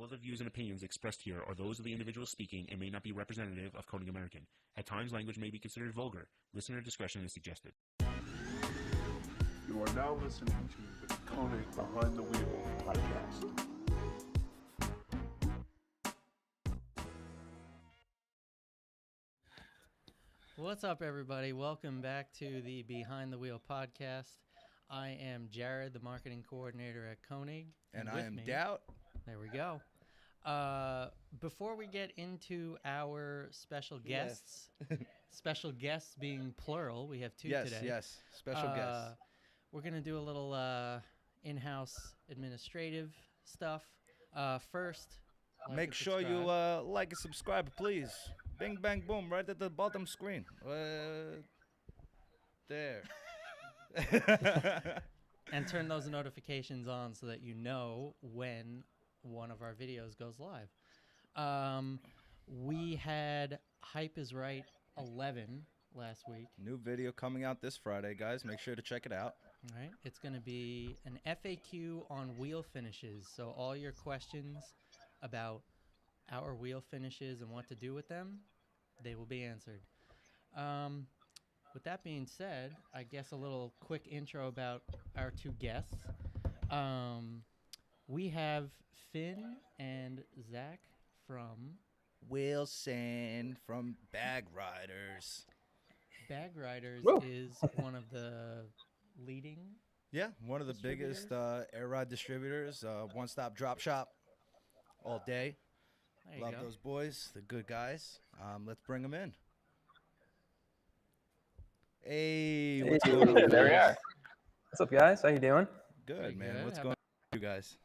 All of the views and opinions expressed here are those of the individual speaking and may not be representative of Koenig American. At times, language may be considered vulgar. Listener discretion is suggested. You are now listening to the Koenig Behind the Wheel podcast. What's up, everybody? Welcome back to the Behind the Wheel podcast. I am Jared, the marketing coordinator at Koenig. And I am Doubt. There we go. Before we get into our special guests, special guests being plural, we have two today. Yes, special guests. We're going to do a little in-house administrative stuff. First, make sure you like and subscribe, please. Bing, bang, boom, right at the bottom screen. There. And turn those notifications on so that you know when one of our videos goes live. We had Hype is Right 11 last week. New video coming out this Friday, guys. Make sure to check it out. All right. It's going to be an FAQ on wheel finishes. So all your questions about our wheel finishes and what to do with them, they will be answered. With that being said, I guess a little quick intro about our two guests. We have Finn and Zach from Wilson from Bag Riders. Bag Riders is one of the leading. Yeah, one of the biggest air ride distributors. One-stop drop shop all day. Love those boys. They're good guys. Let's bring them in. Hey, what's going on? There we are. What's up, guys? How you doing? Good, man. Good. What's going on with you guys?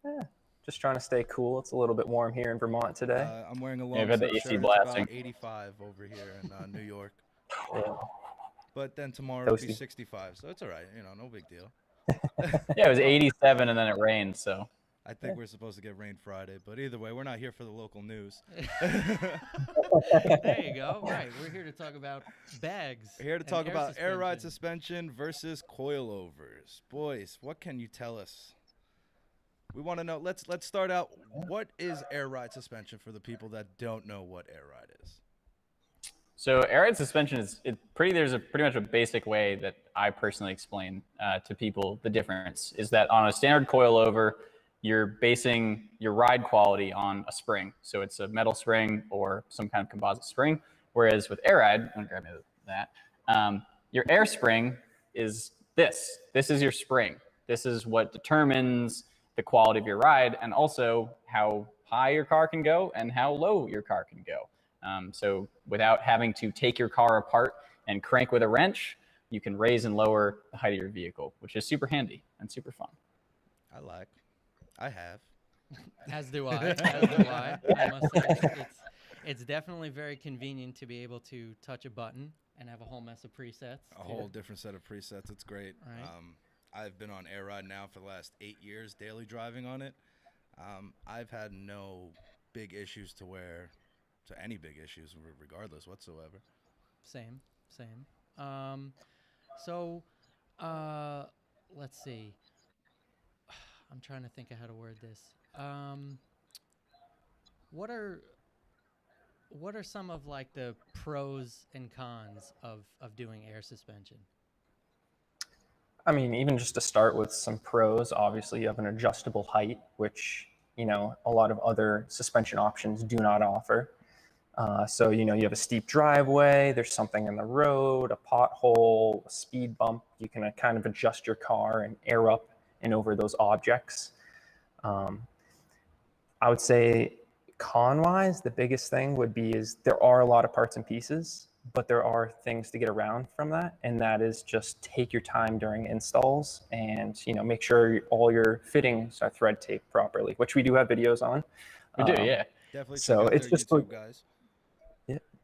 Yeah, just trying to stay cool. It's a little bit warm here in Vermont today. I'm wearing a long I've had the AC shirt. It's blasting. about 85 over here in New York. Yeah. But then tomorrow it'll be Toasty. 65, so it's all right. You know, no big deal. Yeah, it was 87 and then it rained, so. I think we're supposed to get rain Friday, but either way, we're not here for the local news. There you go. Right. We're here to talk about bags. We're here to and talk about air ride suspension. suspension versus coilovers. Boys, what can you tell us? We want to know. Let's start out. What is air ride suspension for the people that don't know what air ride is? So air ride suspension is there's a pretty much a basic way that I personally explain to people the difference is that on a standard coilover, you're basing your ride quality on a spring. So it's a metal spring or some kind of composite spring. Whereas with air ride, I'm gonna grab me that, your air spring is this. This is your spring. This is what determines the quality of your ride and also how high your car can go and how low your car can go. So without having to take your car apart and crank with a wrench, you can raise and lower the height of your vehicle, which is super handy and super fun. I have. As do I. As do I. I must say, it's definitely very convenient to be able to touch a button and have a whole mess of presets. A whole different set of presets. It's great. Right. I've been on air ride now for the last 8 years, daily driving on it. I've had no big issues to any big issues regardless whatsoever. Same. Let's see. I'm trying to think of how to word this. What are some of like the pros and cons of doing air suspension? I mean, even just to start with some pros, obviously you have an adjustable height, which, you know, a lot of other suspension options do not offer. So, you know, you have a steep driveway, there's something in the road, a pothole, a speed bump. You can kind of adjust your car and air up and over those objects. I would say con-wise, the biggest thing would be is there are a lot of parts and pieces, but there are things to get around from that. And that is just take your time during installs and, you know, make sure all your fittings are thread taped properly, which we do have videos on. We do, yeah. Definitely. So check out it's their just YouTube, like, guys.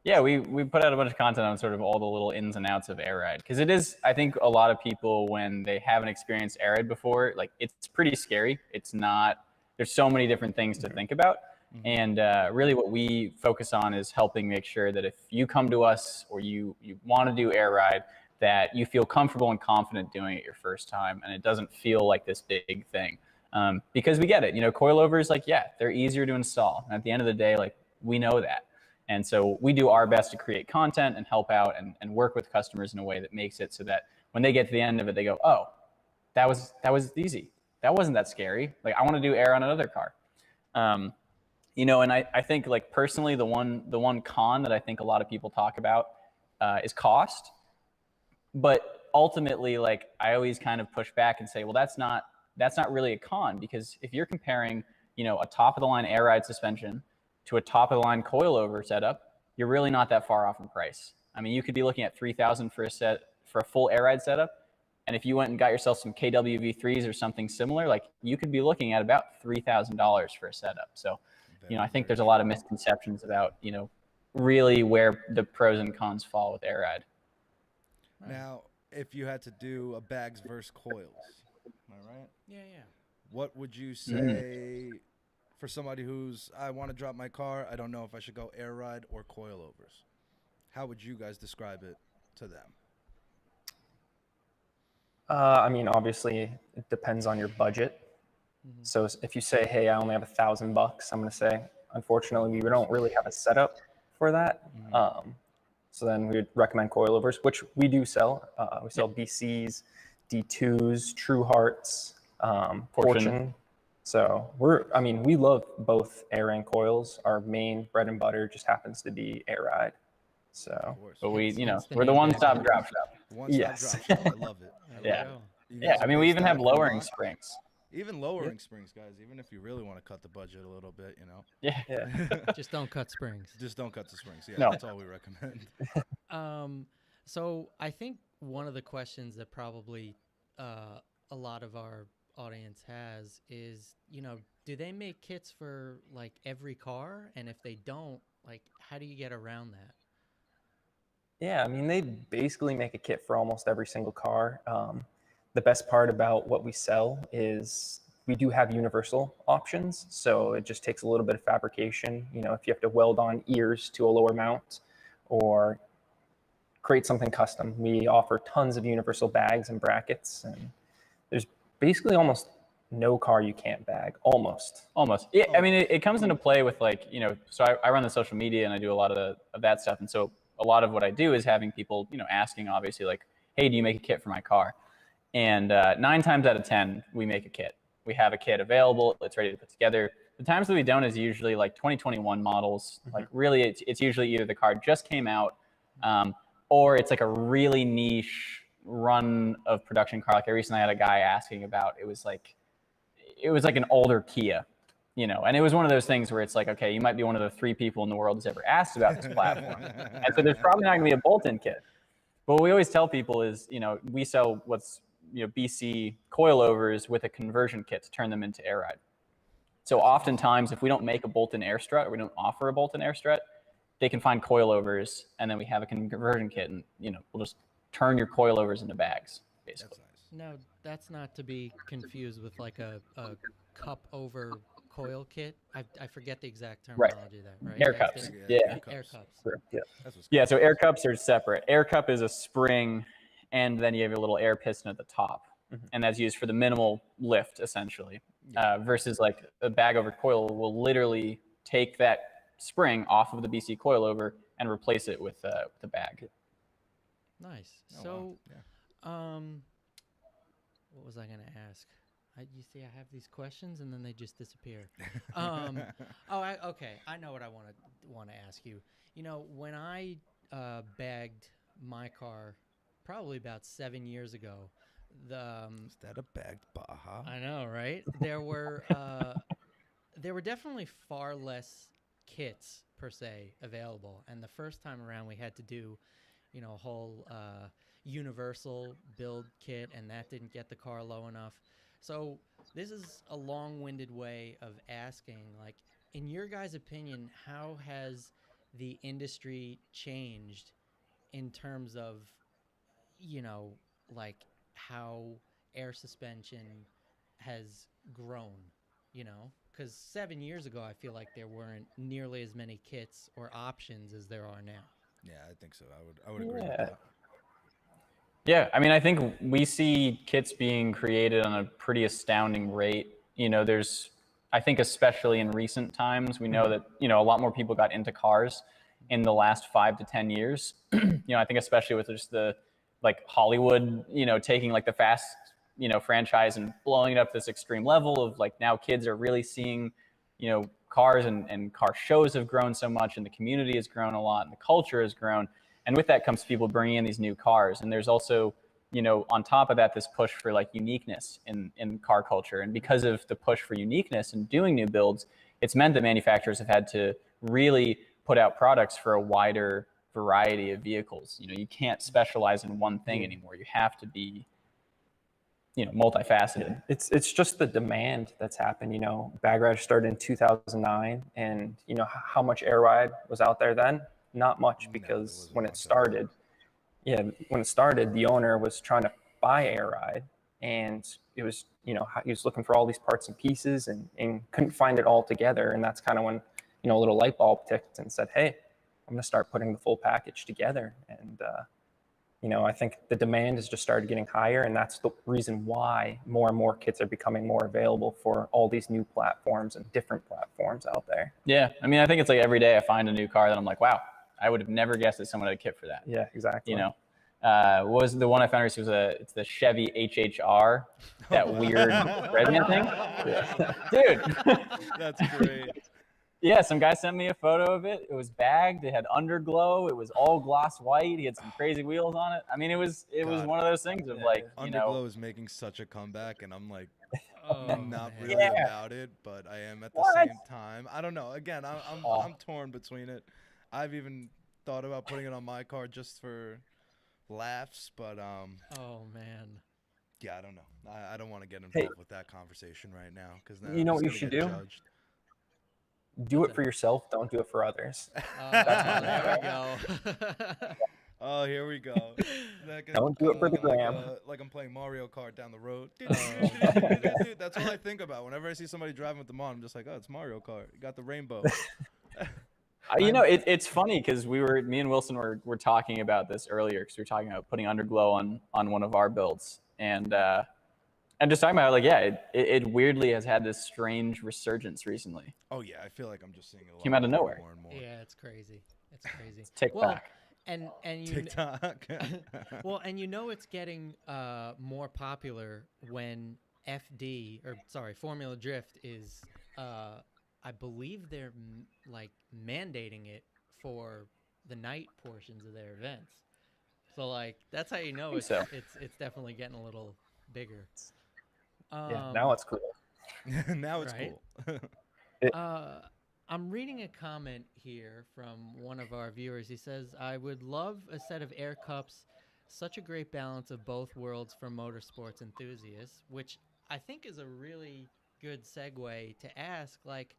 Yeah, we put out a bunch of content on sort of all the little ins and outs of air ride. Because it is, I think a lot of people, when they haven't experienced air ride before, like it's pretty scary. It's not, there's so many different things to think about. And really what we focus on is helping make sure that if you come to us or you want to do air ride, that you feel comfortable and confident doing it your first time and it doesn't feel like this big thing. because we get it. Coilovers, like, yeah, they're easier to install. And at the end of the day, like, we know that. And so we do our best to create content and help out and work with customers in a way that makes it so that when they get to the end of it, they go, oh, that was easy. That wasn't that scary. Like, I want to do air on another car. And I think, like, personally, the one con that I think a lot of people talk about is cost. But ultimately, like, I always kind of push back and say, well, that's not really a con, because if you're comparing, a top of the line air ride suspension to a top of the line coilover setup, you're really not that far off in price. I mean, you could be looking at $3,000 for a full air ride setup. And if you went and got yourself some KWV3s or something similar, like, you could be looking at about $3,000 for a setup. So, I think there's a lot of misconceptions about, really where the pros and cons fall with air ride. Now, if you had to do a bags versus coils, am I right? Yeah. What would you say for somebody I want to drop my car, I don't know if I should go air ride or coilovers? How would you guys describe it to them? I mean, obviously, it depends on your budget. So if you say, hey, I only have $1,000, I'm going to say, unfortunately, we don't really have a setup for that. So then we would recommend coilovers, which we do sell. We sell BCs, D2s, True Hearts, Fortune. So we love both air and coils. Our main bread and butter just happens to be air ride. So, but we're the name one-stop drop shop. Yes. Drop shop. I love it. Yeah. I mean, we even have lowering springs. Even lowering springs, guys. Even if you really want to cut the budget a little bit, Yeah. Just don't cut springs. Just don't cut the springs. Yeah, No. That's all we recommend. So I think one of the questions that probably a lot of our audience has is, do they make kits for, like, every car? And if they don't, like, how do you get around that? Yeah, I mean, they basically make a kit for almost every single car. The best part about what we sell is we do have universal options. So it just takes a little bit of fabrication. If you have to weld on ears to a lower mount or create something custom, we offer tons of universal bags and brackets. And there's basically almost no car you can't bag. Almost. Yeah, I mean, it comes into play with, like, so I run the social media and I do a lot of that stuff. And so a lot of what I do is having people, asking, obviously, like, hey, do you make a kit for my car? And 9 times out of 10, we make a kit. We have a kit available. It's ready to put together. The times that we don't is usually like 2021 models. Like, really, it's usually either the car just came out or it's like a really niche run of production car. Like, I recently had a guy asking about, it was like an older Kia, and it was one of those things where it's like, okay, you might be one of the 3 people in the world who's ever asked about this platform. And so there's probably not going to be a bolt-in kit. But what we always tell people is, we sell what's, BC coilovers with a conversion kit to turn them into air ride. So oftentimes, if we don't make a bolt-in air strut, or we don't offer a bolt-in air strut, they can find coilovers, and then we have a conversion kit, and we'll just turn your coilovers into bags, basically. That's nice. No, that's not to be confused with, like, a cup over coil kit. I forget the exact terminology there, right? Air cups. Yeah. Air cups. Yeah, so air cups are separate. Air cup is a spring, and then you have your little air piston at the top. And that's used for the minimal lift, essentially. Versus, like, a bag over coil will literally take that spring off of the BC coilover and replace it with the bag. Nice. Oh, So, wow. what was I going to ask? You see, I have these questions and then they just disappear. Okay. I know what I want to ask you. When I bagged my car, probably about 7 years ago, Is that a bagged Baja? I know, right? There were definitely far less kits per se available, and the first time around we had to do, a whole universal build kit, and that didn't get the car low enough. So this is a long-winded way of asking, like, in your guys' opinion, how has the industry changed in terms of, like, how air suspension has grown, Because 7 years ago, I feel like there weren't nearly as many kits or options as there are now. Yeah, I think so. I would agree with that. Yeah, I mean, I think we see kits being created on a pretty astounding rate. there's, I think especially in recent times, we know that, a lot more people got into cars in the last 5 to 10 years. I think especially with just the like Hollywood, taking like the Fast, franchise and blowing it up to this extreme level of like now kids are really seeing, cars and car shows have grown so much and the community has grown a lot and the culture has grown. And with that comes people bringing in these new cars. And there's also, on top of that, this push for like uniqueness in car culture. And because of the push for uniqueness and doing new builds, it's meant that manufacturers have had to really put out products for a wider variety of vehicles. You can't specialize in one thing anymore. You have to be, multifaceted. It's just the demand that's happened. Bag Garage started in 2009, and how much air ride was out there then? Not much, because when it started, the owner was trying to buy air ride, and it was, he was looking for all these parts and pieces and couldn't find it all together. And that's kind of when, a little light bulb ticked and said, hey, I'm going to start putting the full package together. And, I think the demand has just started getting higher, and that's the reason why more and more kits are becoming more available for all these new platforms and different platforms out there. Yeah. I mean, I think it's like every day I find a new car that I'm like, wow, I would have never guessed that someone had a kit for that. Yeah, exactly. What was the one I found recently? It's the Chevy HHR, that weird red thing. Dude. That's great. Yeah, some guy sent me a photo of it. It was bagged. It had underglow. It was all gloss white. He had some crazy wheels on it. I mean, it was one of those things of like, underglow is making such a comeback, and I'm like, not really about it, but I am at the same time. I don't know. Again, I'm torn between it. I've even thought about putting it on my car just for laughs, but oh man. Yeah, I don't know. I don't want to get involved with that conversation right now, because you know what you should do? Do it for yourself. Don't do it for others. There we go. Oh, here we go. Don't do it for the gram. Like I'm playing Mario Kart down the road. That's what I think about whenever I see somebody driving with them on. I'm just like, oh, it's Mario Kart. You got the rainbow. It's funny because me and Wilson were talking about this earlier, because we were talking about putting underglow on one of our builds, and just talking about like, it weirdly has had this strange resurgence recently. Oh yeah, I feel like I'm just seeing it came out of nowhere. More and more. Yeah, it's crazy. It's crazy. It's TikTok. Well, and you TikTok. well, and it's getting more popular when Formula Drift is I believe they're like mandating it for the night portions of their events. So like that's how you know it's definitely getting a little bigger. Now it's cool. Now it's right? cool. I'm reading a comment here from one of our viewers. He says, I would love a set of air cups, such a great balance of both worlds for motorsports enthusiasts, which I think is a really good segue to ask, like,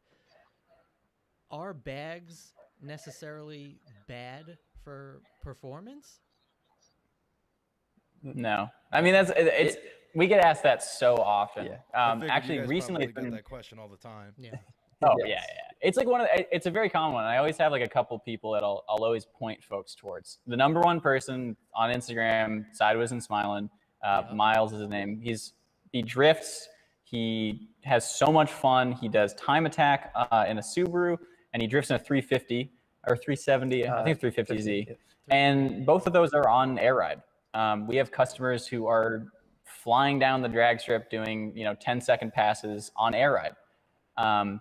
are bags necessarily bad for performance? No. I mean, we get asked that so often. Yeah. Actually, recently get that question all the time. Yeah. Oh yeah. It's like it's a very common one. I always have like a couple people that I'll always point folks towards. The number one person on Instagram, Sideways and Smiling, Miles is his name. He drifts. He has so much fun. He does time attack in a Subaru, and he drifts in a 350 or 370. I think 350Z. And both of those are on air ride. We have customers who are flying down the drag strip doing 10-second passes on air ride.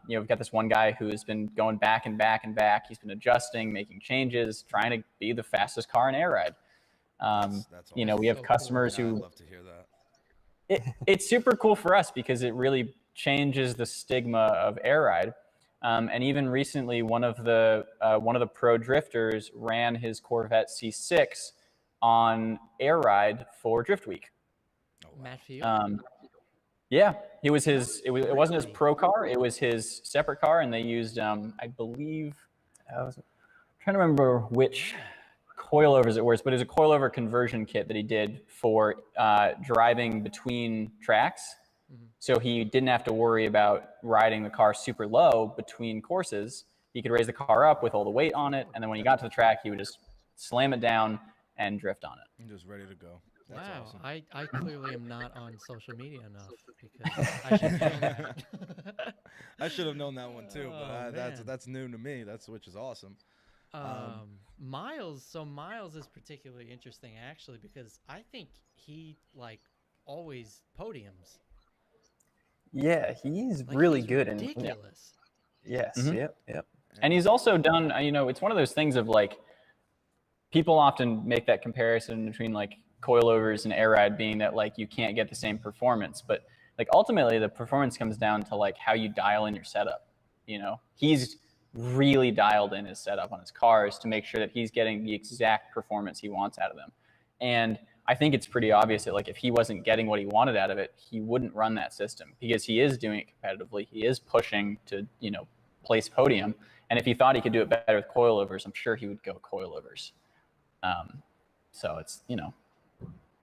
We've got this one guy who has been going back and back and back. He's been adjusting, making changes, trying to be the fastest car in air ride. That's We have customers I'd who love to hear that. it's super cool for us because it really changes the stigma of air ride. And even recently, one of the pro drifters ran his Corvette C6 on air ride for Drift Week. Matt Field? Yeah, it wasn't his pro car, it was his separate car, and they used I believe I'm trying to remember which coilovers it was, but it was a coilover conversion kit that he did for driving between tracks. Mm-hmm. So he didn't have to worry about riding the car super low between courses. He could raise the car up with all the weight on it, and then when he got to the track, he would just slam it down and drift on it. I'm just ready to go. That's Wow, awesome. I clearly am not on social media enough because I should know that. I should have known that one too, but Oh, man. that's new to me. Which is awesome. Miles. So Miles is particularly interesting actually because I think he like always podiums. Yeah, he's Like really he's good. ridiculous. Yes, Mhm. yep. And he's also done, it's one of those things of like, people often make that comparison between like coilovers and air ride being that like you can't get the same performance, but like ultimately the performance comes down to like how you dial in your setup. He's really dialed in his setup on his cars to make sure that he's getting the exact performance he wants out of them. And I think it's pretty obvious that like if he wasn't getting what he wanted out of it, he wouldn't run that system because he is doing it competitively. He is pushing to, place podium. And if he thought he could do it better with coilovers, I'm sure he would go coilovers. So it's,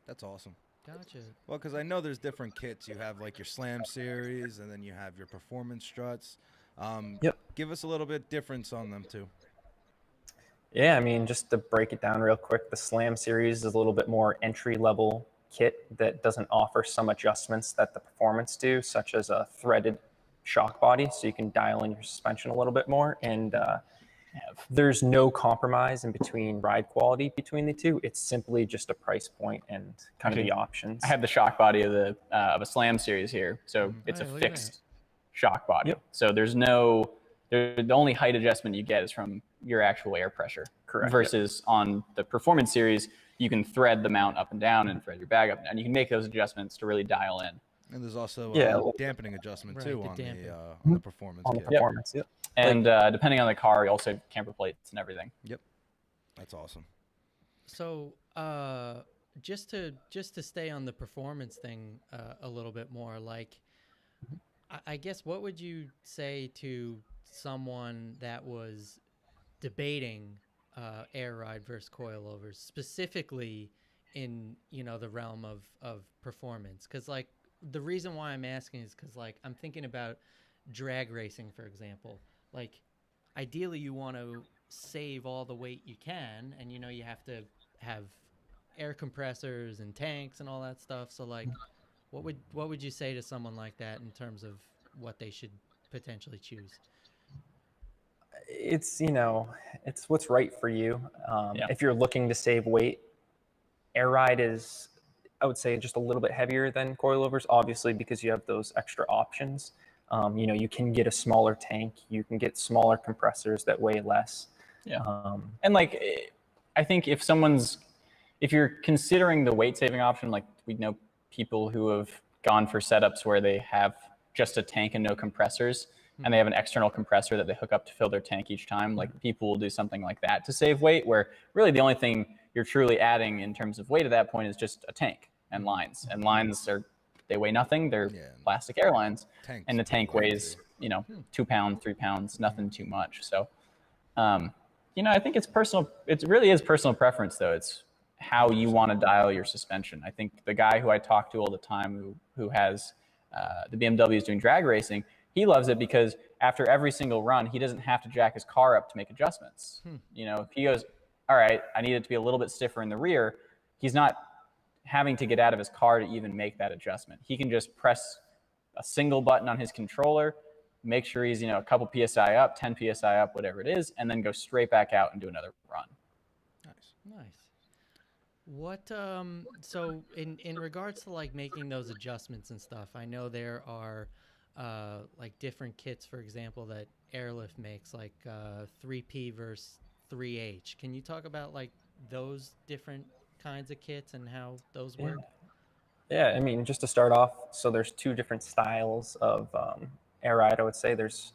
That's awesome. Gotcha. Well, because I know there's different kits. You have like your Slam series, and then you have your performance struts. Yep. Give us a little bit difference on them too. Yeah, I mean, just to break it down real quick, the Slam series is a little bit more entry-level kit that doesn't offer some adjustments that the performance do, such as a threaded shock body, so you can dial in your suspension a little bit more. And there's no compromise in between ride quality between the two. It's simply just a price point and kind of the options. I have the shock body of a Slam series here, so it's a look at fixed shock body. Yep. So the only height adjustment you get is from your actual air pressure. Correct. Versus on the performance series, you can thread the mount up and down and thread your bag up and down. You can make those adjustments to really dial in. And there's also dampening adjustment Right, too the on damping. on the performance on the kit. performance. Yep. And depending on the car, you also have camber plates and everything. Yep. That's awesome. So, just to stay on the performance thing a little bit more, like, I guess what would you say to someone that was debating air ride versus coilovers, specifically in the realm of performance? Because like the reason why I'm asking is because like I'm thinking about drag racing, for example. Like, ideally, you want to save all the weight you can, and you have to have air compressors and tanks and all that stuff. So like, what would you say to someone like that in terms of what they should potentially choose? It's it's what's right for you. Yeah. If you're looking to save weight, air ride is, I would say, just a little bit heavier than coilovers, obviously, because you have those extra options. You can get a smaller tank, you can get smaller compressors that weigh less. Yeah. And like, I think if you're considering the weight saving option, like we know people who have gone for setups where they have just a tank and no compressors, and they have an external compressor that they hook up to fill their tank each time. Like, people will do something like that to save weight, where really the only thing you're truly adding in terms of weight at that point is just a tank and lines. And lines they weigh nothing. They're plastic airlines. Tanks And the tank weighs, 2 pounds, 3 pounds, nothing too much. So, I think it's personal. It really is personal preference, though. It's how you want to dial your suspension. I think the guy who I talk to all the time who has the BMWs doing drag racing, he loves it because after every single run, he doesn't have to jack his car up to make adjustments. If he goes, all right, I need it to be a little bit stiffer in the rear, he's not having to get out of his car to even make that adjustment. He can just press a single button on his controller, make sure he's, a couple PSI up, 10 PSI up, whatever it is, and then go straight back out and do another run. Nice. What so in regards to like making those adjustments and stuff, I know there are like different kits, for example, that Airlift makes, like 3P versus 3H. Can you talk about like those different kinds of kits and how those work? Yeah, I mean, just to start off, so there's two different styles of air ride. I would say there's,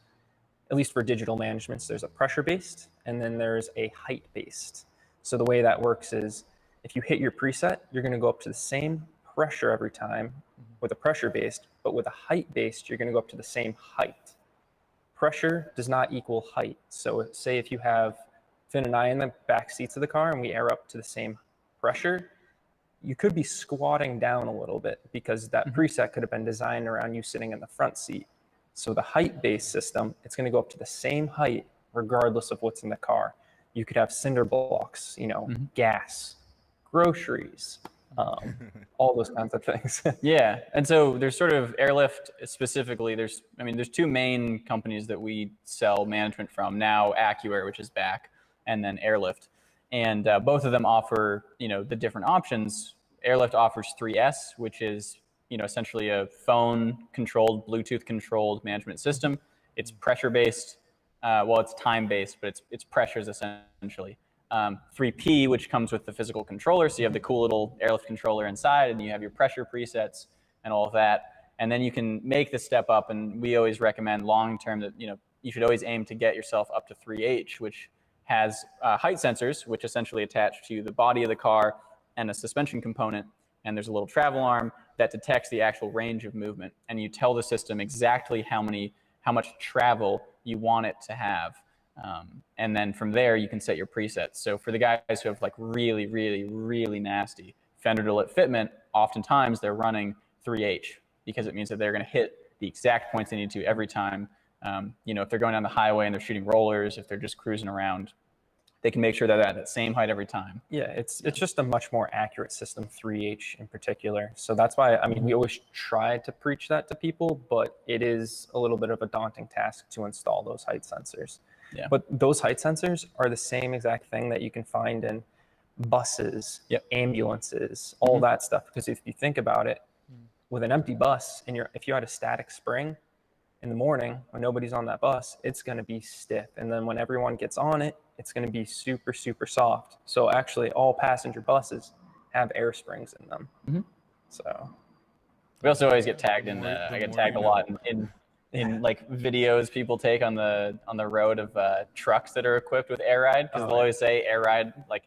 at least for digital managements, there's a pressure-based, and then there's a height-based. So the way that works is, if you hit your preset, you're going to go up to the same pressure every time with a pressure-based, but with a height-based, you're going to go up to the same height. Pressure does not equal height. So say if you have Finn and I in the back seats of the car and we air up to the same pressure, you could be squatting down a little bit because that preset could have been designed around you sitting in the front seat. So the height-based system, it's going to go up to the same height regardless of what's in the car. You could have cinder blocks, gas, groceries, all those kinds of things. Yeah, and so there's sort of airlift specifically. There's two main companies that we sell management from now: AccuAir, which is back, and then Airlift, and both of them offer the different options. Airlift offers 3S, which is essentially a phone-controlled, Bluetooth-controlled management system. It's pressure-based. Well, it's time-based, but it's pressures essentially. 3P, which comes with the physical controller. So you have the cool little Airlift controller inside, and you have your pressure presets and all of that. And then you can make the step up. And we always recommend long-term that you should always aim to get yourself up to 3H, which has height sensors, which essentially attach to the body of the car and a suspension component. And there's a little travel arm that detects the actual range of movement. And you tell the system exactly how much travel you want it to have. And then from there, you can set your presets. So for the guys who have like really, really, really nasty fender to lip fitment, oftentimes they're running 3H because it means that they're going to hit the exact points they need to every time. If they're going down the highway and they're shooting rollers, if they're just cruising around, they can make sure that they're at that same height every time. Yeah, it's just a much more accurate system, 3H in particular. So that's why, we always try to preach that to people, but it is a little bit of a daunting task to install those height sensors. Yeah. But those height sensors are the same exact thing that you can find in buses, ambulances, all that stuff. Because if you think about it, with an empty bus, and if you had a static spring in the morning when nobody's on that bus, it's going to be stiff. And then when everyone gets on it, it's going to be super, super soft. So actually, all passenger buses have air springs in them. Mm-hmm. So we also always get tagged in. I get tagged a lot in like videos people take on the road of trucks that are equipped with air ride, because they'll always say air ride, like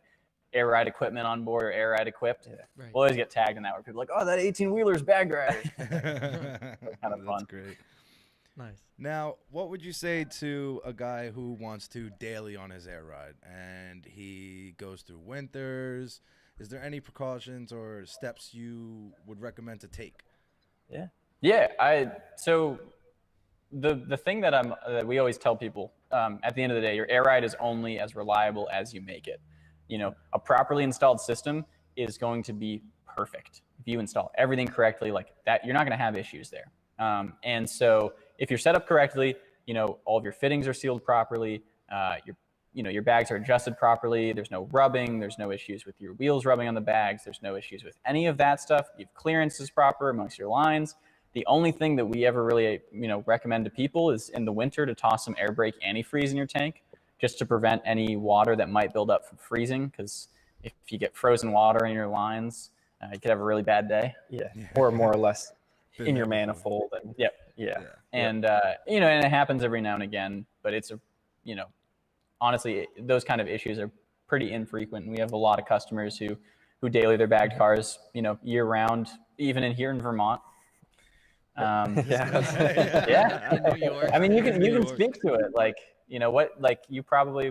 air ride equipment on board or air ride equipped. Yeah. Right. We'll always get tagged in that where people are like, oh, that 18-wheeler's bag riders. Kind of fun. That's great. Nice. Now, what would you say to a guy who wants to daily on his air ride and he goes through winters? Is there any precautions or steps you would recommend to take? So the thing that we always tell people at the end of the day, your air ride is only as reliable as you make it. A properly installed system is going to be perfect. If you install everything correctly like that, you're not going to have issues there. And so if you're set up correctly, all of your fittings are sealed properly, your bags are adjusted properly, there's no rubbing, there's no issues with your wheels rubbing on the bags, there's no issues with any of that stuff. Your clearance is proper amongst your lines. The only thing that we ever really, recommend to people is in the winter to toss some air brake antifreeze in your tank, just to prevent any water that might build up from freezing. Because if you get frozen water in your lines, you could have a really bad day. Yeah. Or more or less in your manifold. And and and it happens every now and again, but it's honestly, those kind of issues are pretty infrequent. And we have a lot of customers who daily their bagged cars, year round, even here in Vermont. In New York. You can speak to it.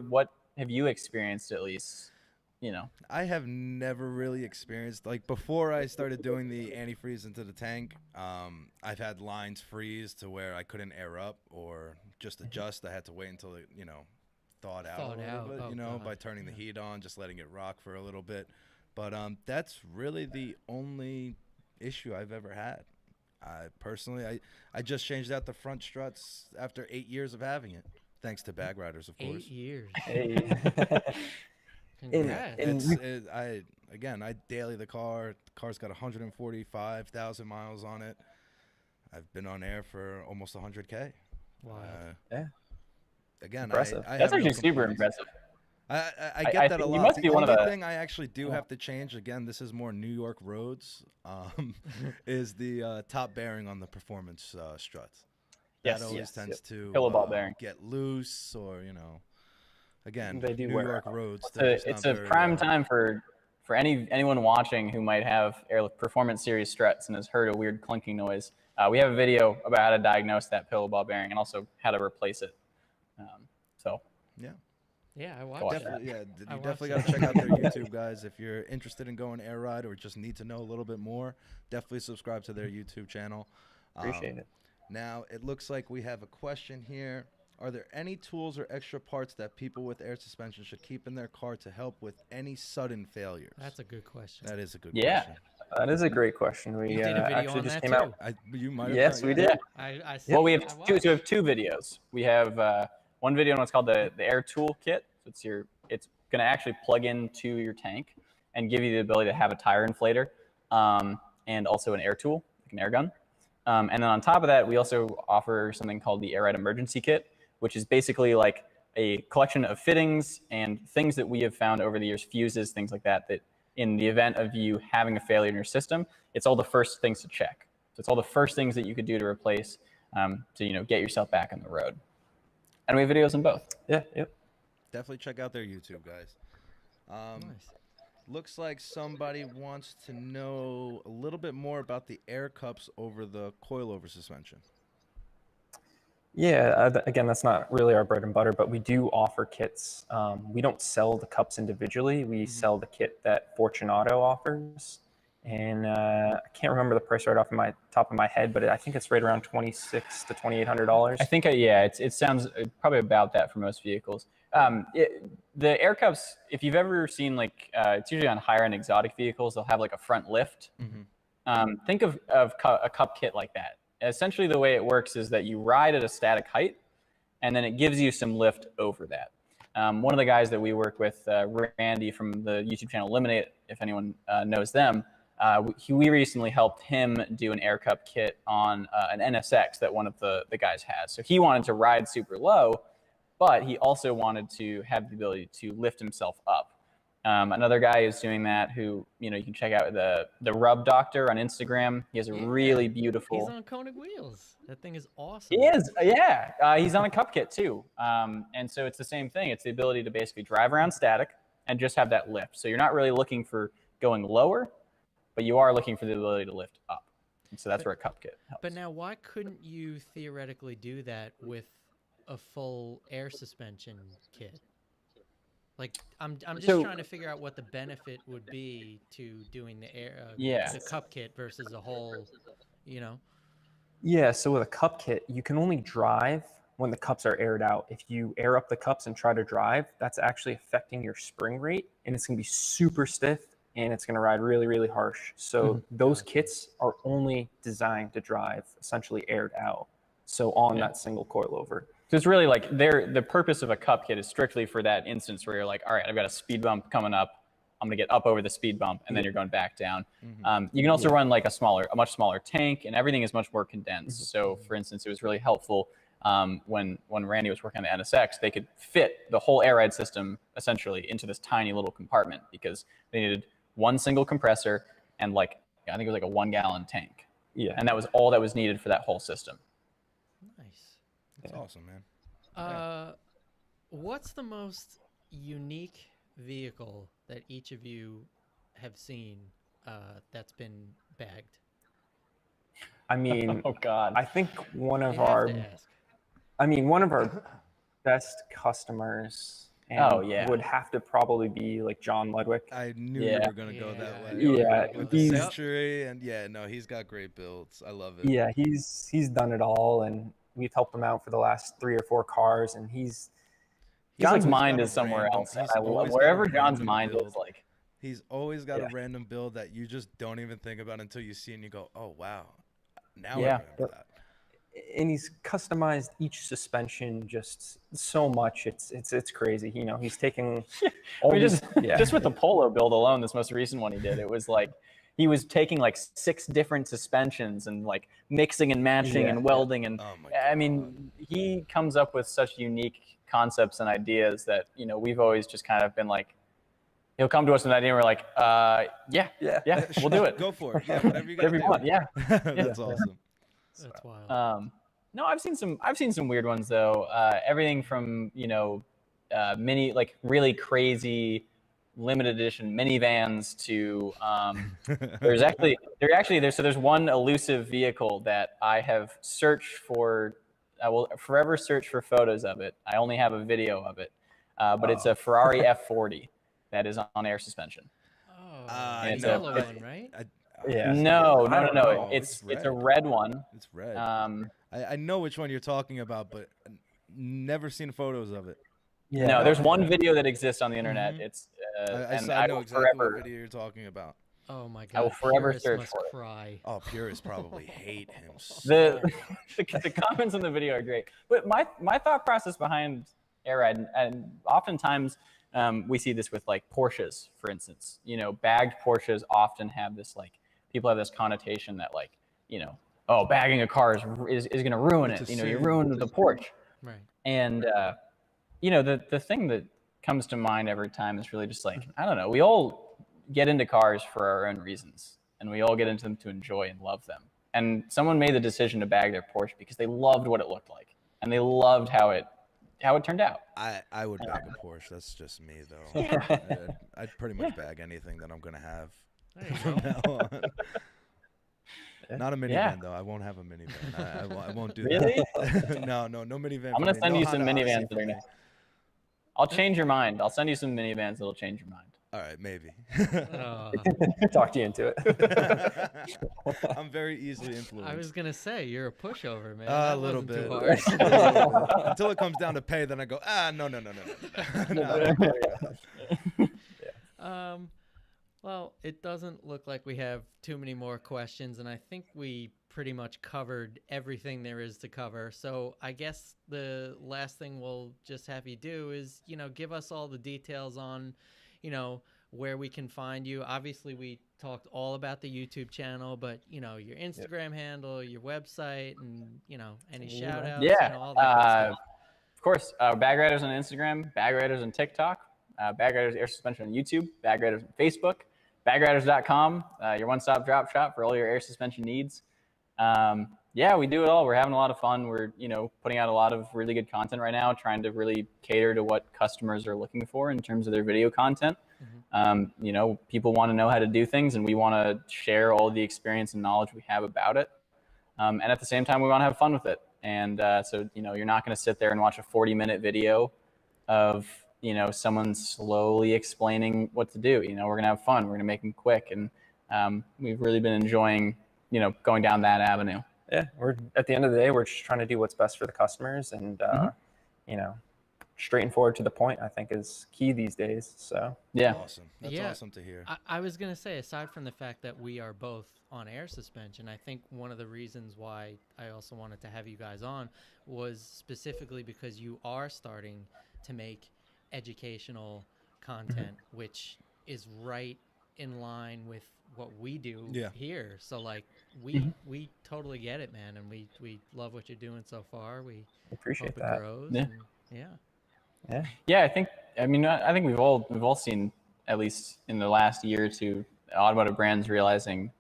What have you experienced at least? I have never really experienced, before I started doing the antifreeze into the tank, I've had lines freeze to where I couldn't air up or just adjust. I had to wait until it, thawed out a little bit, by turning the heat on, just letting it rock for a little bit. But that's really the only issue I've ever had. Personally, I just changed out the front struts after 8 years of having it, thanks to bag riders, of course. 8 years. Hey. Congrats. I daily the car. The car's got 145,000 miles on it. I've been on air for almost 100K. Wow. Again, impressive. That's actually super impressive. I get that a lot. You must be the one of only the thing I actually do have to change, again, this is more New York roads, is the top bearing on the performance struts. That always tends to Pillowball bearing. Get loose, or again, They do New wear York out. roads. It's a prime time for anyone watching who might have Performance Series struts and has heard a weird clunking noise. We have a video about how to diagnose that pillowball bearing and also how to replace it. Yeah, I watched that. You definitely got to check out their YouTube, guys. If you're interested in going air ride or just need to know a little bit more, definitely subscribe to their YouTube channel. Appreciate it. Now, it looks like we have a question here. Are there any tools or extra parts that people with air suspension should keep in their car to help with any sudden failures? That's a good question. That is a good Yeah. question. That is a great question. We You did a video actually on just that came too. out. You might have Yes, done, we yeah. did. I Well, we I have watched. two videos. We have one video on what's called the air tool kit. So it's going to actually plug into your tank and give you the ability to have a tire inflator and also an air tool, like an air gun. And then on top of that, we also offer something called the Air Ride Emergency Kit, which is basically like a collection of fittings and things that we have found over the years, fuses, things like that, that in the event of you having a failure in your system, it's all the first things to check. So it's all the first things that you could do to replace to get yourself back on the road. And we have videos on both. Yeah, yep. Definitely check out their YouTube, guys. Nice. Looks like somebody wants to know a little bit more about the air cups over the coilover suspension. Yeah, again, that's not really our bread and butter, but we do offer kits. We don't sell the cups individually. We sell the kit that Fortunato offers. And I can't remember the price right off my top of my head, but I think it's right around $2,600 to $2,800. I think, it sounds probably about that for most vehicles. The air cups, if you've ever seen it's usually on higher end exotic vehicles, they'll have like a front lift. Think of a cup kit like that. Essentially, the way it works is that you ride at a static height, and then it gives you some lift over that. One of the guys that we work with, Randy from the YouTube channel Eliminate, if anyone knows them, we recently helped him do an air cup kit on an NSX that one of the guys has. So he wanted to ride super low, but he also wanted to have the ability to lift himself up. Another guy is doing that who, you can check out the Rub Doctor on Instagram. He has a really beautiful... He's on Koenig wheels. That thing is awesome. He is, yeah. He's on a cup kit too. And so it's the same thing. It's the ability to basically drive around static and just have that lift. So you're not really looking for going lower, but you are looking for the ability to lift up. And so that's where a cup kit helps. But now, why couldn't you theoretically do that with a full air suspension kit? Like, I'm just trying to figure out what the benefit would be to doing the cup kit versus a whole, Yeah, so with a cup kit, you can only drive when the cups are aired out. If you air up the cups and try to drive, that's actually affecting your spring rate, and it's going to be super stiff, and it's going to ride really, really harsh. So those kits are only designed to drive essentially aired out, so on that single coilover. So it's really like the purpose of a cup kit is strictly for that instance where you're like, all right, I've got a speed bump coming up. I'm going to get up over the speed bump, and then you're going back down. You can also run like a much smaller tank, and everything is much more condensed. So for instance, it was really helpful when Randy was working on the NSX, they could fit the whole air ride system essentially into this tiny little compartment because they needed one single compressor and I think it was like a 1 gallon tank. Yeah. And that was all that was needed for that whole system. Nice. That's awesome, man. What's the most unique vehicle that each of you have seen that's been bagged? I mean, Oh God. I think one of You have our, to ask. one of our best customers would have to probably be like John Ludwig. I knew you were going to go that way. Yeah, With the he's- Century, and he's got great builds. I love it. Yeah, he's done it all, and we've helped him out for the last 3 or 4 cars, and John's always mind got is a somewhere random- else. he's I always love got a wherever John's random mind build. is like. He's always got a random build that you just don't even think about until you see and you go, oh, wow. Now I remember that. and he's customized each suspension just so much. It's crazy. He's taking all just with the Polo build alone, this most recent one he did, it was like he was taking like 6 different suspensions and like mixing and matching and welding and Oh my I mean, he comes up with such unique concepts and ideas that we've always just kind of been like, he'll come to us with an idea and we're like, yeah, we'll do it. Go for it. Yeah, whatever you got. Whatever you want, yeah. That's awesome. That's wild. No, I've seen some weird ones though. Everything from mini, like really crazy limited edition minivans to there's one elusive vehicle that I have searched for. I will forever search for photos of it. I only have a video of it, but it's a Ferrari F40 that is on air suspension. Oh, it's the a- yellow one, right? Yeah. No. It's It's a red. red one. It's red. Um, I know which one you're talking about, but never seen photos of it. Yeah. No, there's one video that exists on the internet. Mhm. It's I know will exactly forever, what video you're talking about. Oh my I will god, forever purists search must for it. cry. Oh, purists probably hate him. So the the comments on the video are great. But my thought process behind air ride, and oftentimes we see this with like Porsches, for instance. You know, bagged Porsches often have this like people have this connotation that like oh, bagging a car is going to ruin It's it. a You sin. ruined the Porsche. Right. And the thing that comes to mind every time is really just like I don't know. We all get into cars for our own reasons, and we all get into them to enjoy and love them. And someone made the decision to bag their Porsche because they loved what it looked like, and they loved how it turned out. I would bag a Porsche. That's just me, though. I'd pretty much bag anything that I'm gonna have There you from go. now on. Not a minivan, Yeah. though. I won't have a minivan. I won't do Really? that. no minivan. I'm gonna for me. send No you some Honda Odyssey minivans for that are me. gonna. I'll change your mind. I'll send you some minivans that'll change your mind. All right, maybe. Talk you into it. I'm very easily influenced. I was gonna say you're a pushover, man. A That little wasn't bit. too A hard. little bit. Until it comes down to pay, then I go, no. Well, it doesn't look like we have too many more questions, and I think we pretty much covered everything there is to cover. So I guess the last thing we'll just have you do is, give us all the details on, where we can find you. Obviously, we talked all about the YouTube channel, but, your Instagram handle, your website, and, any shout outs, Yeah. all that good stuff. Of course, Bag Riders on Instagram, Bag Riders on TikTok, Bag Riders Air Suspension on YouTube, Bag Riders on Facebook, bagriders.com, your one-stop drop shop for all your air suspension needs. Yeah, we do it all. We're having a lot of fun. We're, putting out a lot of really good content right now, trying to really cater to what customers are looking for in terms of their video content. People want to know how to do things, and we want to share all the experience and knowledge we have about it. And at the same time, we want to have fun with it. And so, you're not going to sit there and watch a 40-minute video of, someone slowly explaining what to do. We're going to have fun. We're going to make them quick. And we've really been enjoying, going down that avenue. Yeah, we're at the end of the day, we're just trying to do what's best for the customers, and straight and forward to the point, I think, is key these days. So yeah, Awesome. That's Yeah. awesome to hear. I was going to say, aside from the fact that we are both on air suspension, I think one of the reasons why I also wanted to have you guys on was specifically because you are starting to make educational content, which is right in line with what we do here. So like we totally get it, man, and we love what you're doing so far. We appreciate hope it that. grows. Yeah. And Yeah, I think we've all seen, at least in the last year or two, automotive brands realizing,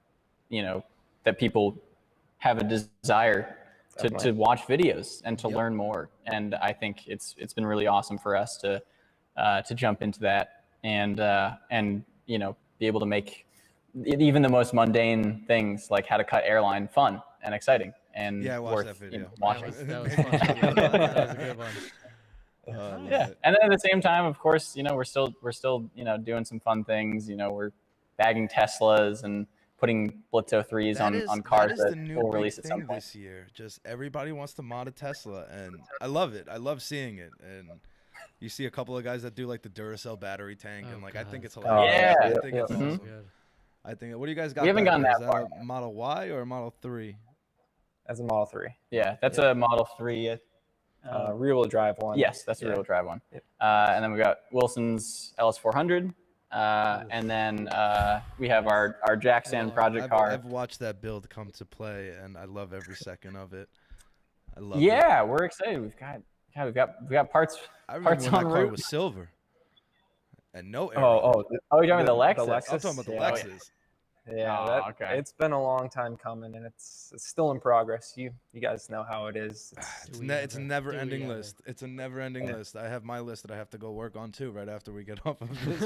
that people have a desire to watch videos and to learn more. And I think it's been really awesome for us to jump into that and be able to make even the most mundane things like how to cut airline fun and exciting and Yeah, I watched worth that video. watching. that was fun. That was a good one. Yeah, and then at the same time, of course, we're still doing some fun things. We're bagging Teslas and putting Blitzo 3s on cars that is the that new will big release at some thing point. this year. Just everybody wants to mod a Tesla, and I love it. I love seeing it. And you see a couple of guys that do like the Duracell battery tank, Oh, and like I think God. it's hilarious. Yeah. I think it's Yeah. awesome. Good. I think. What do you guys got? We haven't back gone there? that Is far. a Model Y or a Model 3? As a Model 3. Yeah, that's a Model 3. Rear-wheel drive one. Yes, that's a Yeah. real drive one. Yep. And then we got Wilson's LS400. And then we have our Jack Sand project car. I've watched that build come to play, and I love every second of it. I love it. Yeah, we're excited. We've got parts. I remember when that en car route. was silver, and no air. Oh, you're talking about the Lexus. I'm talking about the Yeah. Lexus. Yeah, Oh, okay. It's been a long time coming, and it's still in progress. You guys know how it is. It's, Do we it's a ever? never-ending Do we list. It's a never-ending Yeah. list. I have my list that I have to go work on too right after we get off of this.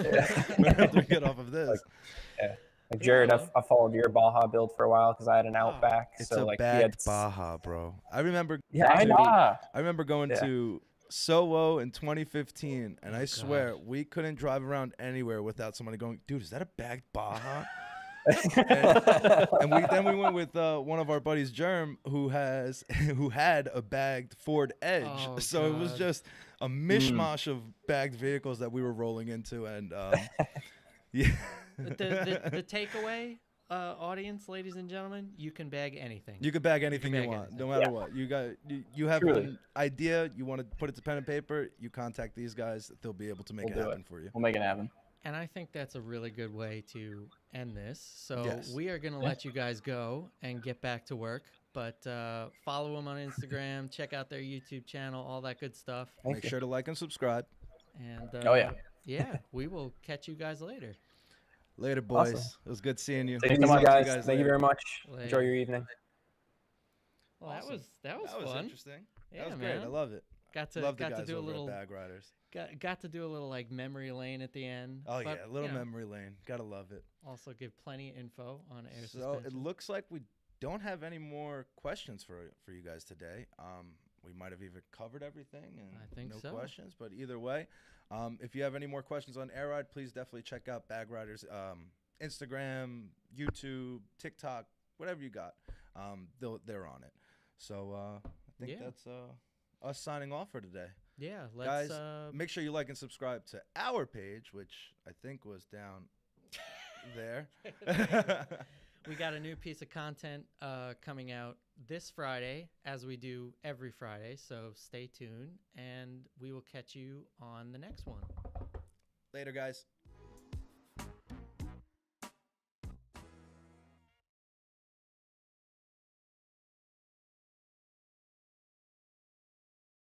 right after we get off of this. Like Jared, Yeah. I followed your Baja build for a while because I had an Outback. It's so a like bagged Baja, bro. I remember. Ah, I remember going Yeah. to Soho in 2015, and I Oh, swear we couldn't drive around anywhere without somebody going, "Dude, is that a bagged Baja?" Then we went with one of our buddies, Germ, who had a bagged Ford Edge. Oh, So it was God. just a mishmash of bagged vehicles that we were rolling into, and yeah. The takeaway, audience, ladies and gentlemen, you can bag anything. You could bag anything you bag want, anything. no matter what. You have Truly. an idea, you want to put it to pen and paper, you contact these guys, they'll be able to make We'll it do happen for you. We'll make it happen. And I think that's a really good way to end this. So Yes. we are going to let you guys go and get back to work. But follow them on Instagram, check out their YouTube channel, all that good stuff. Make sure to like and subscribe. And Oh, yeah. yeah, we will catch you guys later. Later, boys. Awesome. It was good seeing you. Thank you, so much, guys. guys Thank you later. very much. Later. Enjoy your evening. Well, Awesome. that was That was fun. interesting. Yeah, that was man. great. I love it. Got to Love the got to guys do a over at little Bag Riders. got to do a little like memory lane at the end. Oh but, yeah, a little you know, memory lane. Gotta love it. Also give plenty of info on air So suspension. it looks like we don't have any more questions for you guys today. We might have even covered everything, and I think no so. questions. But either way, if you have any more questions on Air Ride, please definitely check out Bag Riders Instagram, YouTube, TikTok, whatever you got. They're on it. So I think Yeah. that's us signing off for today. Yeah, let's Guys, make sure you like and subscribe to our page, which I think was down there. we got a new piece of content coming out this Friday, as we do every Friday. So stay tuned, and we will catch you on the next one. Later, guys.